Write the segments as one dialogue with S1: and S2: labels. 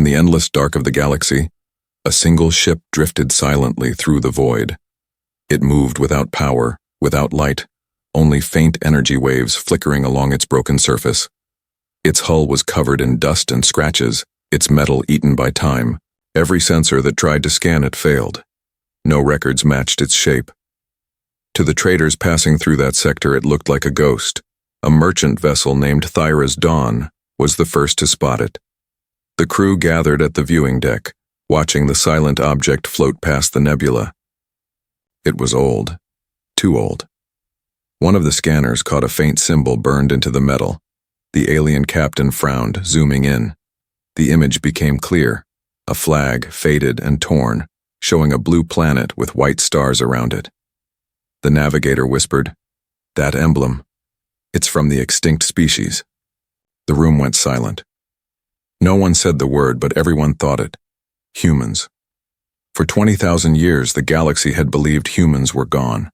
S1: the endless dark of the galaxy, a single ship drifted silently through the void. It moved without power, without light, only faint energy waves flickering along its broken surface. Its hull was covered in dust and scratches, its metal eaten by time. Every sensor that tried to scan it failed. No records matched its shape. To the traders passing through that sector, it looked like a ghost. A merchant vessel named Thyra's Dawn was the first to spot it. The crew gathered at the viewing deck, watching the silent object float past the nebula. It was old. Too old. One of the scanners caught a faint symbol burned into the metal. The alien captain frowned, zooming in. The image became clear. A flag, faded and torn, showing a blue planet with white stars around it. The navigator whispered, "That emblem. It's from the extinct species." The room went silent. No one said the word, but everyone thought it. Humans. For 20,000 years, the galaxy had believed humans were gone.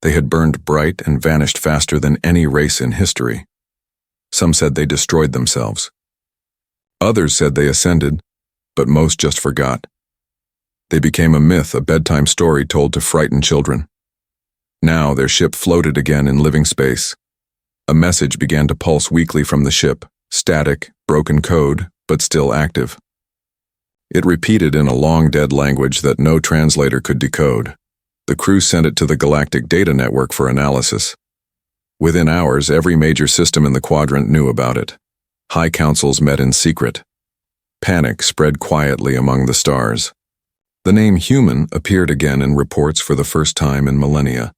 S1: They had burned bright and vanished faster than any race in history. Some said they destroyed themselves. Others said they ascended, but most just forgot. They became a myth, a bedtime story told to frighten children. Now their ship floated again in living space. A message began to pulse weakly from the ship, static, broken code, but still active. It repeated in a long-dead language that no translator could decode. The crew sent it to the Galactic data network for analysis. Within hours, every major system in the quadrant knew about it. High councils met in secret. Panic spread quietly among the stars. The name human appeared again in reports for the first time in millennia.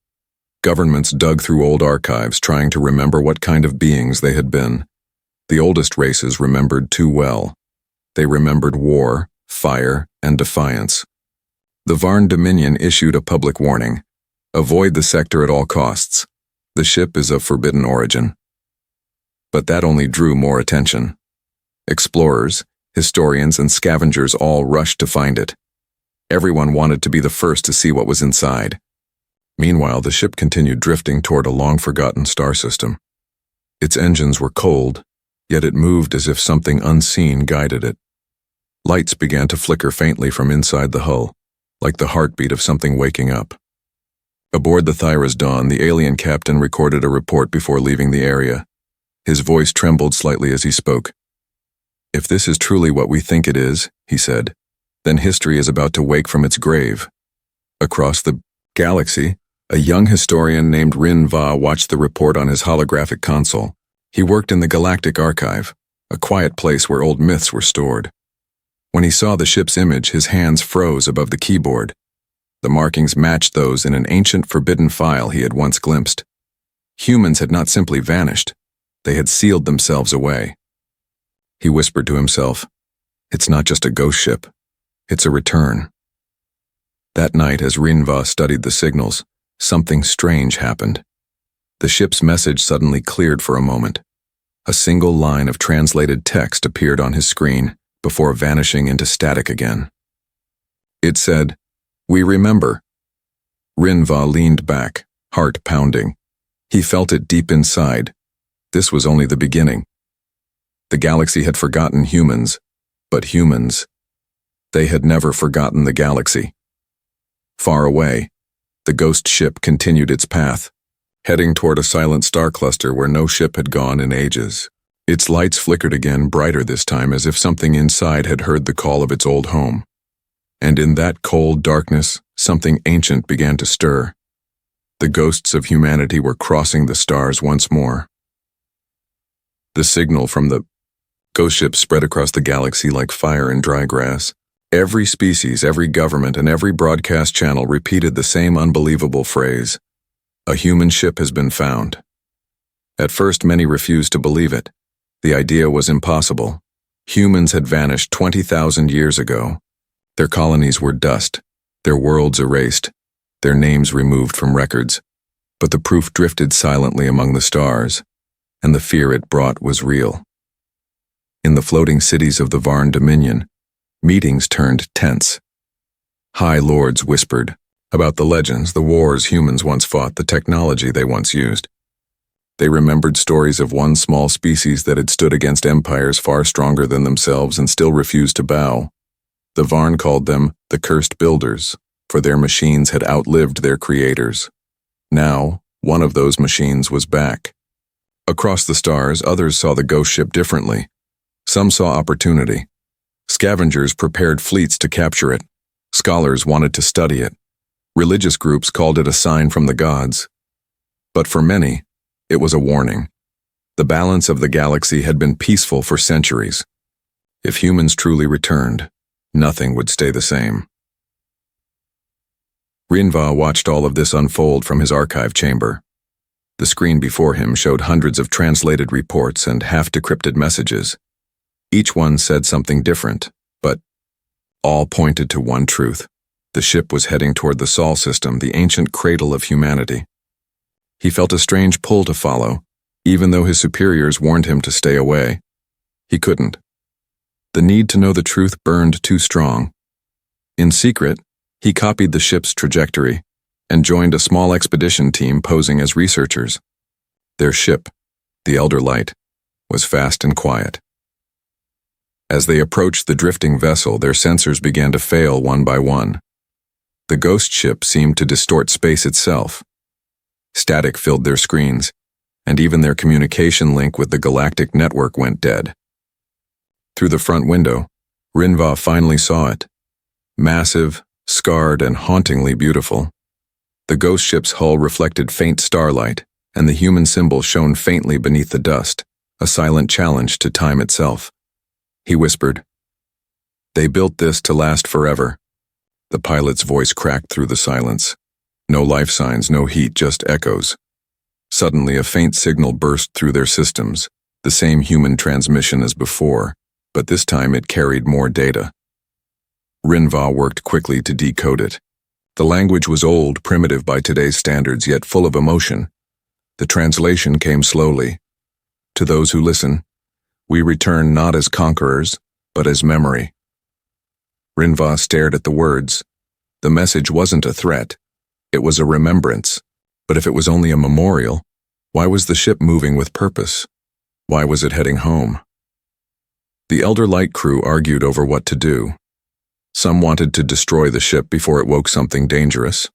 S1: Governments dug through old archives trying to remember what kind of beings they had been. The oldest races remembered too well. They remembered war, fire, and defiance. The Varn Dominion issued a public warning. Avoid the sector at all costs. The ship is of forbidden origin. But that only drew more attention. Explorers, historians, and scavengers all rushed to find it. Everyone wanted to be the first to see what was inside. Meanwhile, the ship continued drifting toward a long-forgotten star system. Its engines were cold, yet it moved as if something unseen guided it. Lights began to flicker faintly from inside the hull, like the heartbeat of something waking up. Aboard the Thyra's Dawn, the alien captain recorded a report before leaving the area. His voice trembled slightly as he spoke. "If this is truly what we think it is," he said, "then history is about to wake from its grave." Across the galaxy, a young historian named Rin Va watched the report on his holographic console. He worked in the Galactic archive, a quiet place where old myths were stored. When he saw the ship's image, his hands froze above the keyboard. The markings matched those in an ancient forbidden file he had once glimpsed. Humans had not simply vanished. They had sealed themselves away. He whispered to himself, "It's not just a ghost ship. It's a return." That night, as Rinva studied the signals, something strange happened. The ship's message suddenly cleared for a moment. A single line of translated text appeared on his screen before vanishing into static again. It said, "We remember." Rinva leaned back, heart pounding. He felt it deep inside. This was only the beginning. The galaxy had forgotten humans, but humans, they had never forgotten the galaxy. Far away, the ghost ship continued its path, heading toward a silent star cluster where no ship had gone in ages. Its lights flickered again, brighter this time, as if something inside had heard the call of its old home. And in that cold darkness, something ancient began to stir. The ghosts of humanity were crossing the stars once more. The signal from the ghost ship spread across the galaxy like fire in dry grass. Every species, every government, and every broadcast channel repeated the same unbelievable phrase, "A human ship has been found." At first, many refused to believe it. The idea was impossible. Humans had vanished 20,000 years ago. Their colonies were dust, their worlds erased, their names removed from records. But the proof drifted silently among the stars, and the fear it brought was real. In the floating cities of the Varn Dominion, meetings turned tense. High lords whispered about the legends, the wars humans once fought, the technology they once used. They remembered stories of one small species that had stood against empires far stronger than themselves and still refused to bow. The Varn called them the cursed builders, for their machines had outlived their creators. Now, one of those machines was back. Across the stars, others saw the ghost ship differently. Some saw opportunity. Scavengers prepared fleets to capture it. Scholars wanted to study it. Religious groups called it a sign from the gods. But for many, it was a warning. The balance of the galaxy had been peaceful for centuries. If humans truly returned, nothing would stay the same. Rinva watched all of this unfold from his archive chamber. The screen before him showed hundreds of translated reports and half-decrypted messages. Each one said something different, but all pointed to one truth. The ship was heading toward the Sol system, the ancient cradle of humanity. He felt a strange pull to follow, even though his superiors warned him to stay away. He couldn't. The need to know the truth burned too strong. In secret, he copied the ship's trajectory and joined a small expedition team posing as researchers. Their ship, the Elder Light, was fast and quiet. As they approached the drifting vessel, their sensors began to fail one by one. The ghost ship seemed to distort space itself. Static filled their screens, and even their communication link with the Galactic network went dead. Through the front window, Rinva finally saw it. Massive, scarred, and hauntingly beautiful. The ghost ship's hull reflected faint starlight, and the human symbol shone faintly beneath the dust, a silent challenge to time itself. He whispered, "They built this to last forever." The pilot's voice cracked through the silence. No life signs, no heat, just echoes. Suddenly, a faint signal burst through their systems, the same human transmission as before, but this time it carried more data. Rinva worked quickly to decode it. The language was old, primitive by today's standards, yet full of emotion. The translation came slowly. To those who listen, we return not as conquerors, but as memory. Rinva stared at the words. The message wasn't a threat. It was a remembrance. But if it was only a memorial, why was the ship moving with purpose? Why was it heading home? The Elder Light crew argued over what to do. Some wanted to destroy the ship before it woke something dangerous.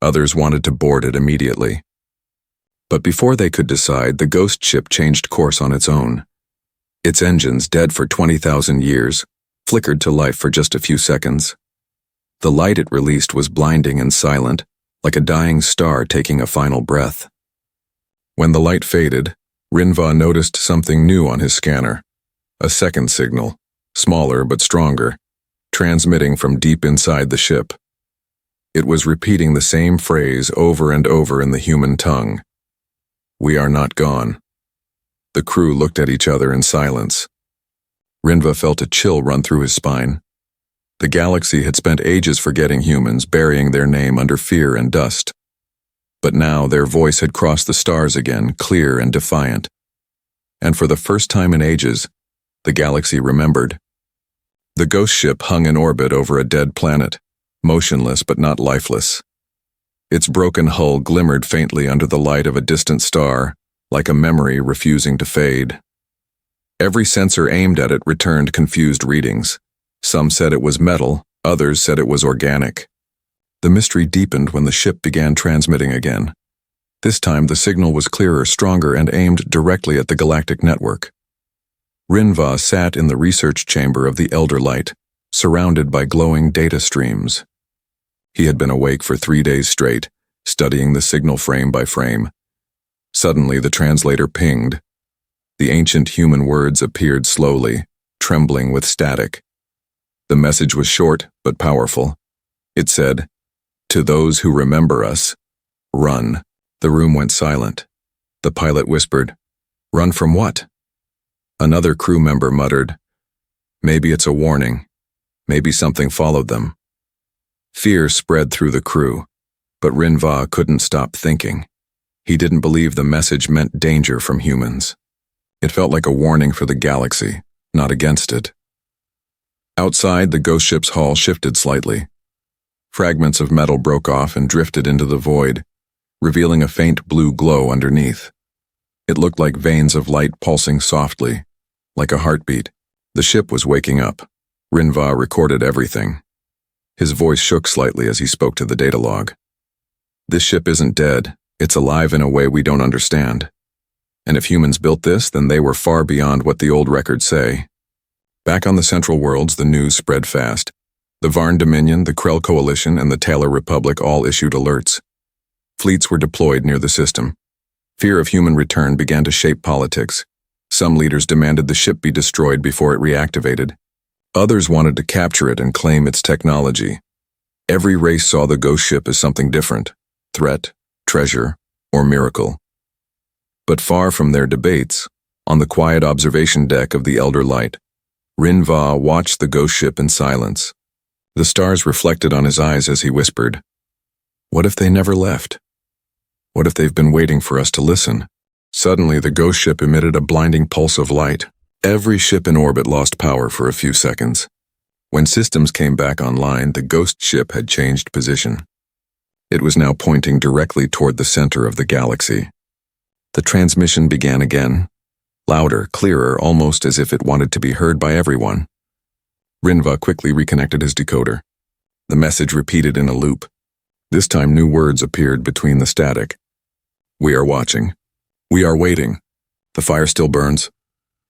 S1: Others wanted to board it immediately. But before they could decide, the ghost ship changed course on its own. Its engines, dead for 20,000 years, flickered to life for just a few seconds. The light it released was blinding and silent, like a dying star taking a final breath. When the light faded, Rinva noticed something new on his scanner. A second signal, smaller but stronger, transmitting from deep inside the ship. It was repeating the same phrase over and over in the human tongue. "We are not gone." The crew looked at each other in silence. Rinva felt a chill run through his spine. The galaxy had spent ages forgetting humans, burying their name under fear and dust. But now their voice had crossed the stars again, clear and defiant. And for the first time in ages, the galaxy remembered. The ghost ship hung in orbit over a dead planet, motionless but not lifeless. Its broken hull glimmered faintly under the light of a distant star, like a memory refusing to fade. Every sensor aimed at it returned confused readings. Some said it was metal, others said it was organic. The mystery deepened when the ship began transmitting again. This time the signal was clearer, stronger, and aimed directly at the Galactic network. Rinva sat in the research chamber of the Elder Light, surrounded by glowing data streams. He had been awake for 3 days straight, studying the signal frame by frame. Suddenly the translator pinged. The ancient human words appeared slowly, trembling with static. The message was short but powerful. It said, "To those who remember us, run." The room went silent. The pilot whispered, "Run from what?" Another crew member muttered, "Maybe it's a warning. Maybe something followed them." Fear spread through the crew, but Rinva couldn't stop thinking. He didn't believe the message meant danger from humans. It felt like a warning for the galaxy, not against it. Outside, the ghost ship's hull shifted slightly. Fragments of metal broke off and drifted into the void, revealing a faint blue glow underneath. It looked like veins of light pulsing softly, like a heartbeat. The ship was waking up. Rinva recorded everything. His voice shook slightly as he spoke to the data log. This ship isn't dead. It's alive in a way we don't understand. And if humans built this, then they were far beyond what the old records say. Back on the Central Worlds, the news spread fast. The Varn Dominion, the Krell Coalition, and the Taylor Republic all issued alerts. Fleets were deployed near the system. Fear of human return began to shape politics. Some leaders demanded the ship be destroyed before it reactivated. Others wanted to capture it and claim its technology. Every race saw the ghost ship as something different: threat, treasure, or miracle. But far from their debates, on the quiet observation deck of the Elder Light, Rinva watched the ghost ship in silence. The stars reflected on his eyes as he whispered, "What if they never left? What if they've been waiting for us to listen?" Suddenly, the ghost ship emitted a blinding pulse of light. Every ship in orbit lost power for a few seconds. When systems came back online, the ghost ship had changed position. It was now pointing directly toward the center of the galaxy. The transmission began again, louder, clearer, almost as if it wanted to be heard by everyone. Rinva quickly reconnected his decoder. The message repeated in a loop. This time new words appeared between the static. "We are watching. We are waiting. The fire still burns."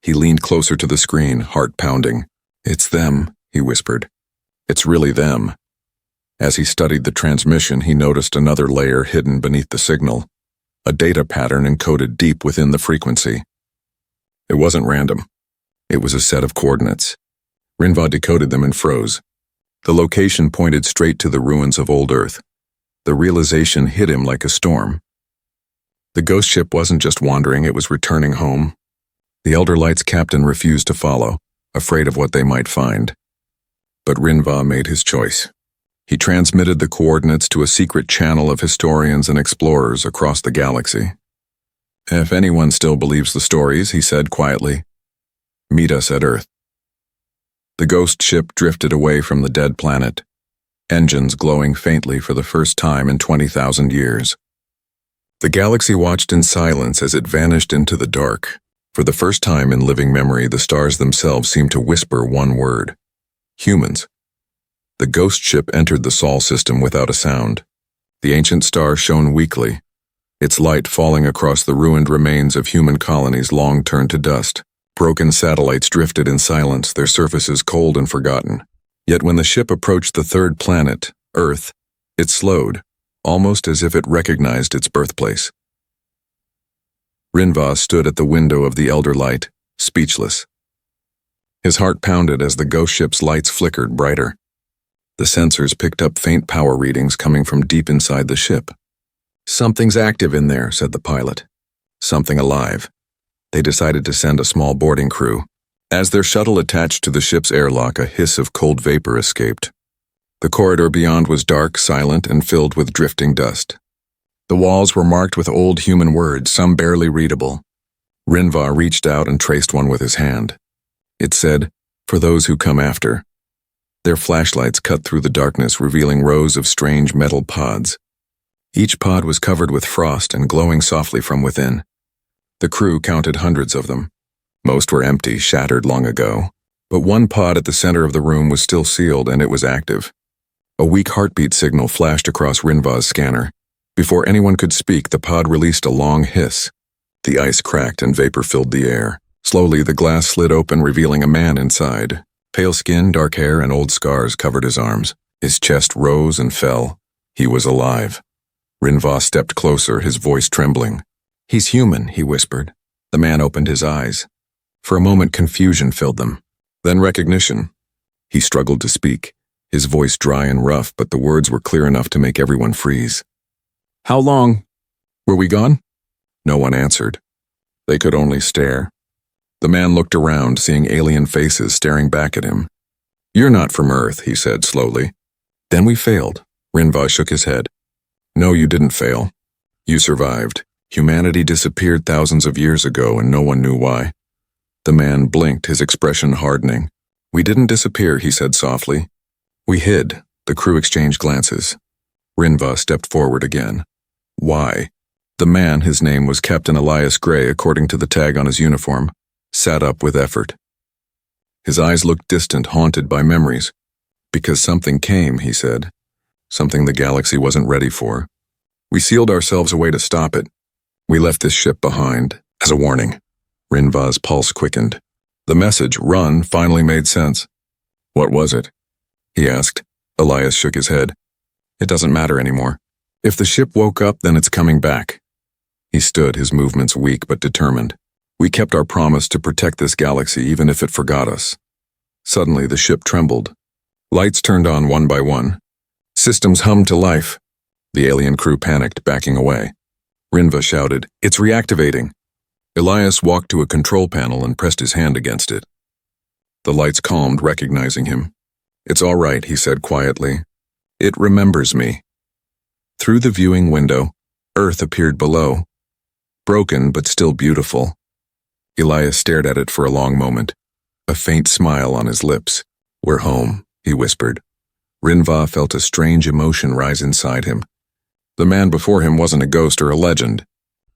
S1: He leaned closer to the screen, heart pounding. "It's them," he whispered. "It's really them." As he studied the transmission, he noticed another layer hidden beneath the signal, a data pattern encoded deep within the frequency. It wasn't random. It was a set of coordinates. Rinva decoded them and froze. The location pointed straight to the ruins of old Earth. The realization hit him like a storm. The ghost ship wasn't just wandering, it was returning home. The Elder Light's captain refused to follow, afraid of what they might find. But Rinva made his choice. He transmitted the coordinates to a secret channel of historians and explorers across the galaxy. "If anyone still believes the stories," he said quietly, "meet us at Earth." The ghost ship drifted away from the dead planet, engines glowing faintly for the first time in 20,000 years. The galaxy watched in silence as it vanished into the dark. For the first time in living memory, the stars themselves seemed to whisper one word: humans. The ghost ship entered the Sol system without a sound. The ancient star shone weakly, its light falling across the ruined remains of human colonies long turned to dust. Broken satellites drifted in silence, their surfaces cold and forgotten. Yet when the ship approached the third planet, Earth, it slowed, almost as if it recognized its birthplace. Rinva stood at the window of the Elder Light, speechless. His heart pounded as the ghost ship's lights flickered brighter. The sensors picked up faint power readings coming from deep inside the ship. "Something's active in there," said the pilot. "Something alive." They decided to send a small boarding crew. As their shuttle attached to the ship's airlock, a hiss of cold vapor escaped. The corridor beyond was dark, silent, and filled with drifting dust. The walls were marked with old human words, some barely readable. Rinva reached out and traced one with his hand. It said, "For those who come after." Their flashlights cut through the darkness, revealing rows of strange metal pods. Each pod was covered with frost and glowing softly from within. The crew counted hundreds of them. Most were empty, shattered long ago. But one pod at the center of the room was still sealed, and it was active. A weak heartbeat signal flashed across Rinva's scanner. Before anyone could speak, the pod released a long hiss. The ice cracked and vapor filled the air. Slowly, the glass slid open, revealing a man inside. Pale skin, dark hair, and old scars covered his arms. His chest rose and fell. He was alive. Rinva stepped closer, his voice trembling. "He's human," he whispered. The man opened his eyes. For a moment, confusion filled them. Then recognition. He struggled to speak, his voice dry and rough, but the words were clear enough to make everyone freeze. "How long? Were we gone?" No one answered. They could only stare. The man looked around, seeing alien faces staring back at him. "You're not from Earth," he said slowly. "Then we failed." Rinva shook his head. "No, you didn't fail. You survived. Humanity disappeared thousands of years ago, and no one knew why." The man blinked, his expression hardening. "We didn't disappear," he said softly. "We hid." The crew exchanged glances. Rinva stepped forward again. "Why?" The man, his name was Captain Elias Gray according to the tag on his uniform, sat up with effort. His eyes looked distant, haunted by memories. Because something came, he said. Something the galaxy wasn't ready for. We sealed ourselves away to stop it. We left this ship behind, as a warning. Rinva's pulse quickened. The message, run, finally made sense. What was it? He asked. Elias shook his head. It doesn't matter anymore. If the ship woke up, then it's coming back. He stood, his movements weak but determined. We kept our promise to protect this galaxy even if it forgot us. Suddenly the ship trembled. Lights turned on one by one. Systems hummed to life. The alien crew panicked, backing away. Rinva shouted, "It's reactivating." Elias walked to a control panel and pressed his hand against it. The lights calmed, recognizing him. "It's all right," he said quietly. "It remembers me." Through the viewing window, Earth appeared below. Broken but still beautiful. Elias stared at it for a long moment, a faint smile on his lips. "We're home," he whispered. Rinva felt a strange emotion rise inside him. The man before him wasn't a ghost or a legend.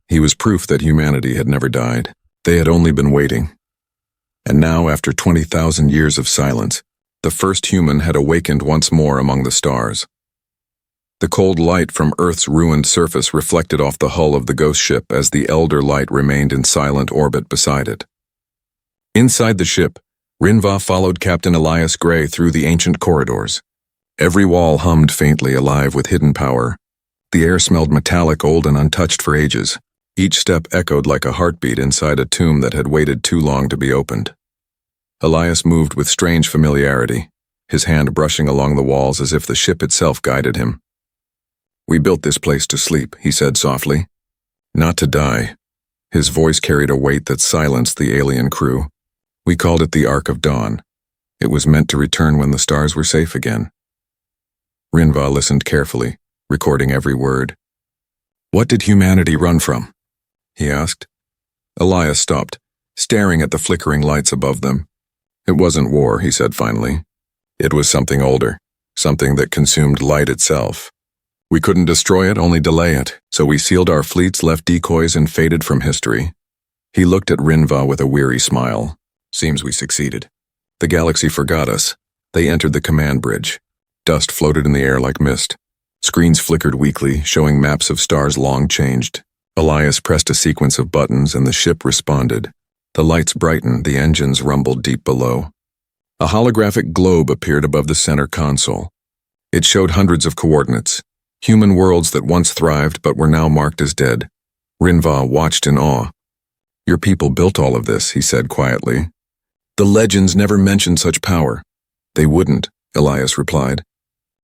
S1: He was proof that humanity had never died. They had only been waiting. And now, after 20,000 years of silence, the first human had awakened once more among the stars. The cold light from Earth's ruined surface reflected off the hull of the ghost ship as the elder light remained in silent orbit beside it. Inside the ship, Rinva followed Captain Elias Gray through the ancient corridors. Every wall hummed faintly, alive with hidden power. The air smelled metallic, old and untouched for ages. Each step echoed like a heartbeat inside a tomb that had waited too long to be opened. Elias moved with strange familiarity, his hand brushing along the walls as if the ship itself guided him. "We built this place to sleep," he said softly. "Not to die." His voice carried a weight that silenced the alien crew. "We called it the Ark of Dawn. It was meant to return when the stars were safe again." Rinva listened carefully, recording every word. "What did humanity run from?" he asked. Elias stopped, staring at the flickering lights above them. "It wasn't war," he said finally. "It was something older, something that consumed light itself. We couldn't destroy it, only delay it, so we sealed our fleets, left decoys, and faded from history." He looked at Rinva with a weary smile. "Seems we succeeded. The galaxy forgot us. They entered the command bridge. Dust floated in the air like mist. Screens flickered weakly, showing maps of stars long changed. Elias pressed a sequence of buttons and the ship responded. The lights brightened, the engines rumbled deep below. A holographic globe appeared above the center console. It showed hundreds of coordinates, human worlds that once thrived but were now marked as dead. Rinva watched in awe. "Your people built all of this," he said quietly. "The legends never mentioned such power." "They wouldn't," Elias replied.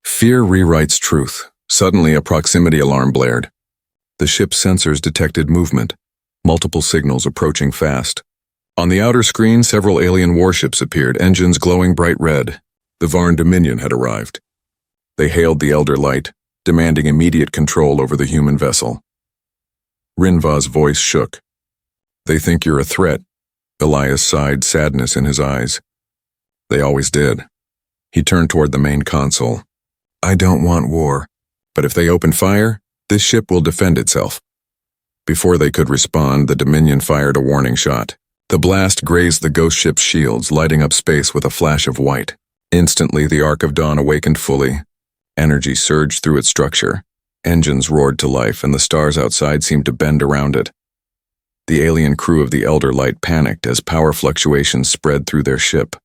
S1: Fear rewrites truth. Suddenly a proximity alarm blared. The ship's sensors detected movement, multiple signals approaching fast. On the outer screen, several alien warships appeared, engines glowing bright red. The Varn Dominion had arrived. They hailed the Elder Light, demanding immediate control over the human vessel. Rinva's voice shook. "They think you're a threat." Elias sighed, sadness in his eyes. "They always did." He turned toward the main console. "I don't want war, but if they open fire, this ship will defend itself." Before they could respond, the Dominion fired a warning shot. The blast grazed the ghost ship's shields, lighting up space with a flash of white. Instantly, the Ark of Dawn awakened fully. Energy surged through its structure. Engines roared to life, and the stars outside seemed to bend around it. The alien crew of the Elder Light panicked as power fluctuations spread through their ship.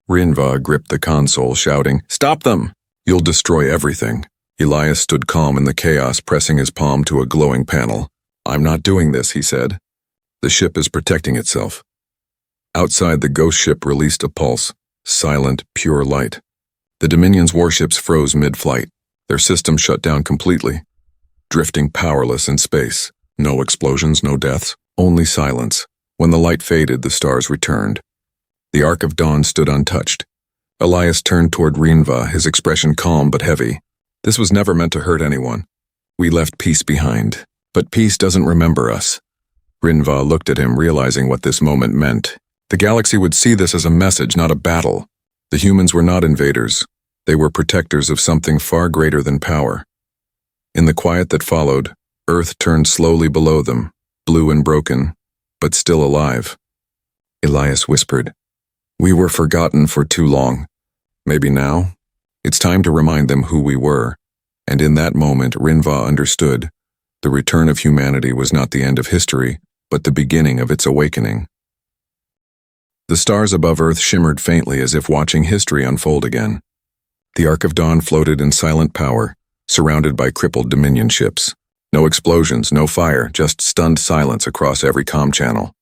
S1: Rinva gripped the console, shouting, "Stop them! You'll destroy everything." Elias stood calm in the chaos, pressing his palm to a glowing panel. "I'm not doing this," he said. "The ship is protecting itself." Outside, the ghost ship released a pulse, silent, pure light. The Dominion's warships froze mid-flight. Their system shut down completely, drifting powerless in space. No explosions, no deaths, only silence. When the light faded, the stars returned. The Ark of Dawn stood untouched. Elias turned toward Rinva, his expression calm but heavy. "This was never meant to hurt anyone. We left peace behind, but peace doesn't remember us." Rinva looked at him, realizing what this moment meant. The galaxy would see this as a message, not a battle. The humans were not invaders. They were protectors of something far greater than power. In the quiet that followed, Earth turned slowly below them, blue and broken, but still alive. Elias whispered, "We were forgotten for too long. Maybe now? It's time to remind them who we were." And in that moment, Rinva understood. The return of humanity was not the end of history, but the beginning of its awakening. The stars above Earth shimmered faintly as if watching history unfold again. The Ark of Dawn floated in silent power, surrounded by crippled Dominion ships. No explosions, no fire, just stunned silence across every comm channel.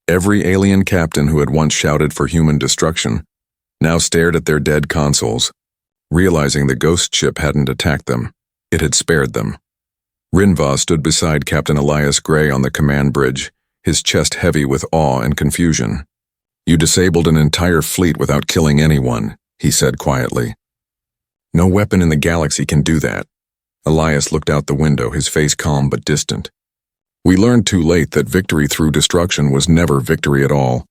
S1: Every alien captain who had once shouted for human destruction now stared at their dead consoles, realizing the ghost ship hadn't attacked them. It had spared them. Rinva stood beside Captain Elias Gray on the command bridge, his chest heavy with awe and confusion. "You disabled an entire fleet without killing anyone," he said quietly. "No weapon in the galaxy can do that." Elias looked out the window, his face calm but distant. "We learned too late that victory through destruction was never victory at all.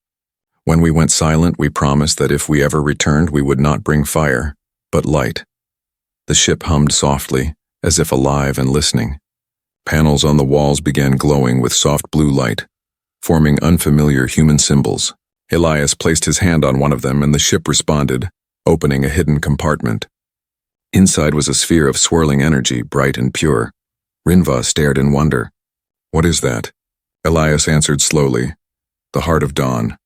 S1: When we went silent, we promised that if we ever returned, we would not bring fire, but light." The ship hummed softly, as if alive and listening. Panels on the walls began glowing with soft blue light, forming unfamiliar human symbols. Elias placed his hand on one of them and the ship responded, opening a hidden compartment. Inside was a sphere of swirling energy, bright and pure. Rinva stared in wonder. "What is that?" Elias answered slowly. "The Heart of Dawn.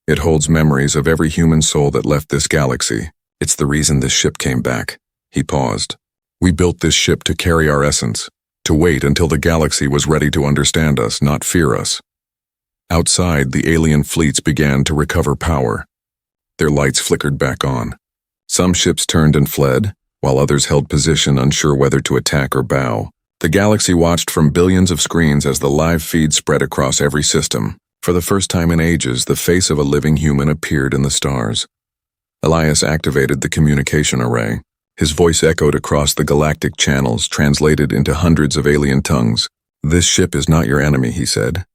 S1: It holds memories of every human soul that left this galaxy. It's the reason this ship came back." He paused. "We built this ship to carry our essence, to wait until the galaxy was ready to understand us, not fear us." Outside, the alien fleets began to recover power. Their lights flickered back on. Some ships turned and fled, while others held position, unsure whether to attack or bow. The galaxy watched from billions of screens as the live feed spread across every system. For the first time in ages, the face of a living human appeared in the stars. Elias activated the communication array. His voice echoed across the galactic channels, translated into hundreds of alien tongues. "This ship is not your enemy," he said.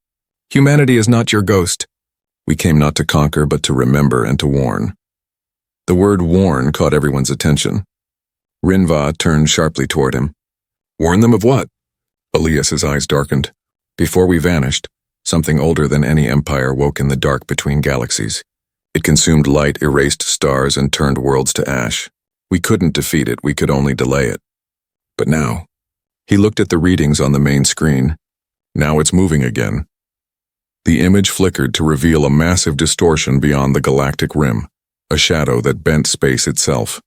S1: "Humanity is not your ghost. We came not to conquer, but to remember and to warn." The word warn caught everyone's attention. Rinva turned sharply toward him. "Warn them of what?" Elias's eyes darkened. "Before we vanished, something older than any empire woke in the dark between galaxies. It consumed light, erased stars, and turned worlds to ash. We couldn't defeat it, we could only delay it. But now..." He looked at the readings on the main screen. "Now it's moving again." The image flickered to reveal a massive distortion beyond the galactic rim, a shadow that bent space itself.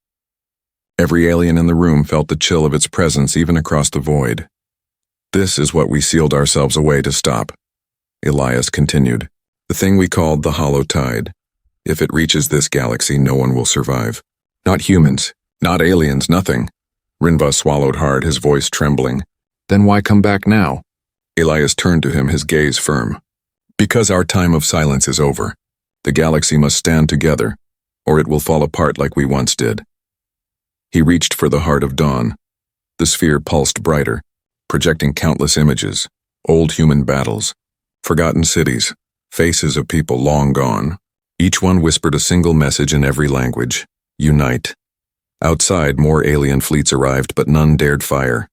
S1: Every alien in the room felt the chill of its presence even across the void. "This is what we sealed ourselves away to stop," Elias continued. "The thing we called the Hollow Tide. If it reaches this galaxy, no one will survive. Not humans, not aliens, nothing." Rinva swallowed hard, his voice trembling. "Then why come back now?" Elias turned to him, his gaze firm. "Because our time of silence is over. The galaxy must stand together, or it will fall apart like we once did." He reached for the Heart of Dawn. The sphere pulsed brighter, projecting countless images, old human battles, forgotten cities, faces of people long gone. Each one whispered a single message in every language: unite. Outside, more alien fleets arrived, but none dared fire.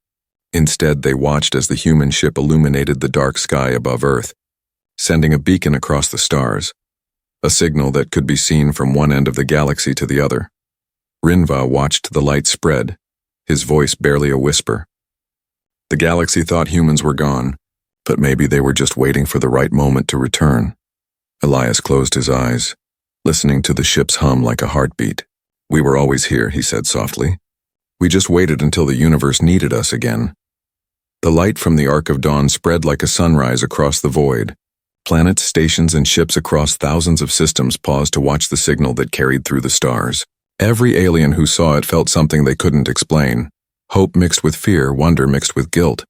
S1: Instead, they watched as the human ship illuminated the dark sky above Earth, sending a beacon across the stars, a signal that could be seen from one end of the galaxy to the other. Rinva watched the light spread, his voice barely a whisper. The galaxy thought humans were gone, but maybe they were just waiting for the right moment to return. Elias closed his eyes, listening to the ship's hum like a heartbeat. "We were always here," he said softly. "We just waited until the universe needed us again." The light from the Ark of Dawn spread like a sunrise across the void. Planets, stations, and ships across thousands of systems paused to watch the signal that carried through the stars. Every alien who saw it felt something they couldn't explain. Hope mixed with fear, wonder mixed with guilt.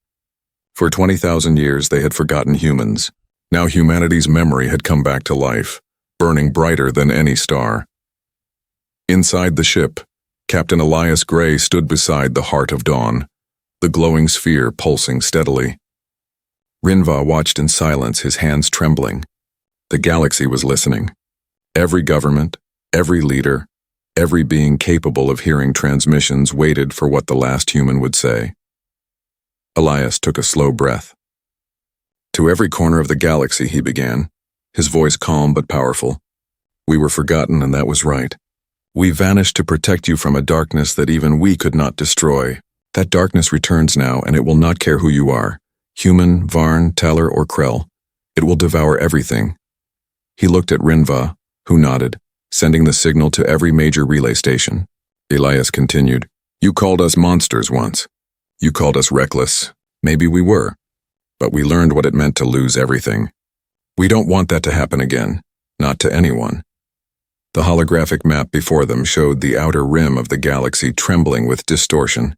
S1: For 20,000 years they had forgotten humans. Now humanity's memory had come back to life, burning brighter than any star. Inside the ship, Captain Elias Gray stood beside the Heart of Dawn, the glowing sphere pulsing steadily. Rinva watched in silence, his hands trembling. The galaxy was listening. Every government, every leader, every being capable of hearing transmissions waited for what the last human would say. Elias took a slow breath. To every corner of the galaxy, he began, his voice calm but powerful. We were forgotten, and that was right. We vanished to protect you from a darkness that even we could not destroy. That darkness returns now, and it will not care who you are, human, Varn, Teller, or Krell. It will devour everything. He looked at Rinva, who nodded, sending the signal to every major relay station. Elias continued, You called us monsters once. You called us reckless. Maybe we were. But we learned what it meant to lose everything. We don't want that to happen again. Not to anyone. The holographic map before them showed the outer rim of the galaxy trembling with distortion.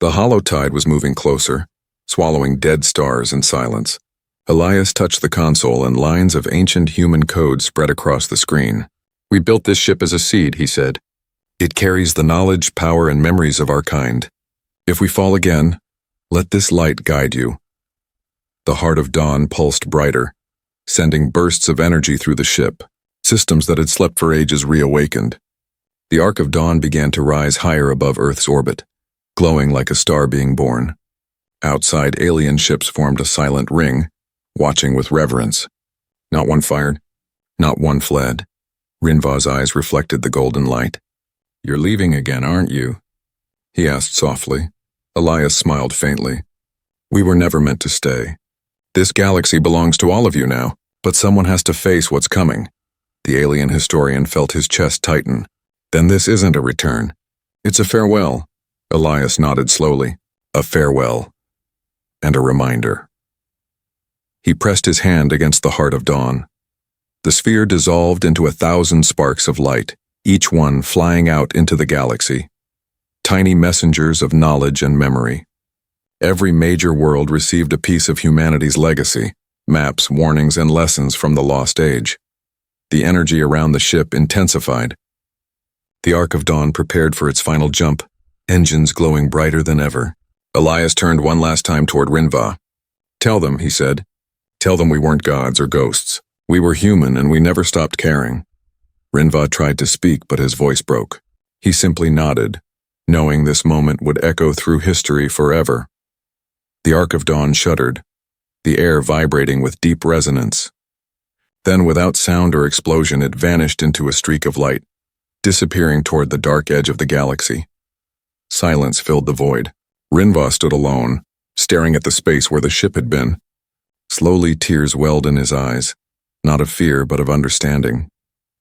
S1: The holotide was moving closer, swallowing dead stars in silence. Elias touched the console, and lines of ancient human code spread across the screen. We built this ship as a seed, he said. It carries the knowledge, power, and memories of our kind. If we fall again, let this light guide you. The heart of dawn pulsed brighter, sending bursts of energy through the ship. Systems that had slept for ages reawakened. The arc of dawn began to rise higher above Earth's orbit, glowing like a star being born. Outside, alien ships formed a silent ring, watching with reverence. Not one fired, not one fled. Rinva's eyes reflected the golden light. You're leaving again, aren't you? He asked softly. Elias smiled faintly. We were never meant to stay. This galaxy belongs to all of you now, but someone has to face what's coming. The alien historian felt his chest tighten. Then this isn't a return. It's a farewell. Elias nodded slowly. A farewell. And a reminder. He pressed his hand against the heart of dawn. The sphere dissolved into 1,000 sparks of light, each one flying out into the galaxy. Tiny messengers of knowledge and memory. Every major world received a piece of humanity's legacy, maps, warnings, and lessons from the lost age. The energy around the ship intensified. The Arc of Dawn prepared for its final jump, engines glowing brighter than ever. Elias turned one last time toward Rinva. Tell them, he said. Tell them we weren't gods or ghosts. We were human, and we never stopped caring. Rinva tried to speak, but his voice broke. He simply nodded, knowing this moment would echo through history forever. The Arc of Dawn shuddered, the air vibrating with deep resonance. Then, without sound or explosion, it vanished into a streak of light, disappearing toward the dark edge of the galaxy. Silence filled the void. Rinva stood alone, staring at the space where the ship had been. Slowly, tears welled in his eyes, not of fear but of understanding.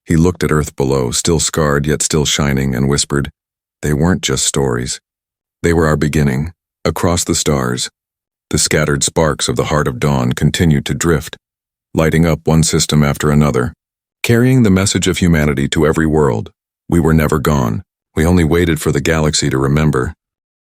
S1: He looked at Earth below, still scarred yet still shining, and whispered, They weren't just stories. They were our beginning. Across the stars, the scattered sparks of the heart of dawn continued to drift, lighting up one system after another, carrying the message of humanity to every world. We were never gone. We only waited for the galaxy to remember.